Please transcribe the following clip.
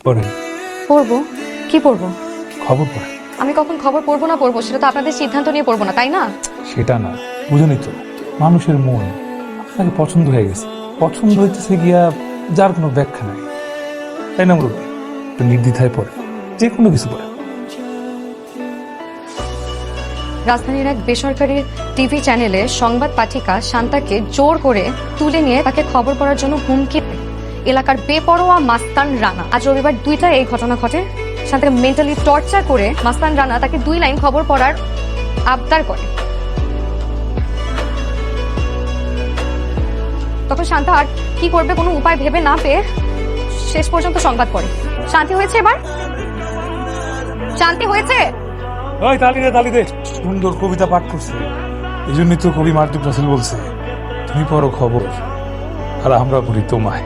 পড়েন। পড়বো? কি পড়বো? খবর পড়েন। আমি কখন খবর পড়বো না পড়বো সেটা তো আপনাদের সিদ্ধান্ত নিয়ে পড়বো না, তাই না? সেটা না, বুঝুনই তো, মানুষের মন আপনাকে পছন্দ হয়ে গেছে, পছন্দ হইতেছে গিয়া যার কোনো ব্যাখ্যা নাই, তাই না মুরব্বী? একটু নির্দ্বিধায় পড়ে, যে কোনো কিছু পড়ে। রাজধানীর এক বেসরকারি টিভি চ্যানেলে সংবাদ পাঠিকা শান্তাকে জোর করে তুলে নিয়ে তাকে খবর পড়ার জন্য হুমকি দেয় এলাকার বেপরোয়া মাস্তান রানা। আজ রবিবার 2টায় এই ঘটনা ঘটে। শান্তাকে মেন্টালি টর্চার করে মাস্তান রানা তাকে 2 লাইন খবর পড়ার আবদার করে। তখন শান্তা আর কি করবে কোনো উপায় ভেবে না পেয়ে শেষ পর্যন্ত সংবাদ পড়ে। শান্তি হয়েছে? এবার শান্তি হয়েছে? ওই তালি দে। সুন্দর কবিতা পাঠ করছে, এই জন্যই তো কবি মারদুক রাসেল বলছে, তুমি পড়ো খবর আর আমরা পড়ি তোমায়।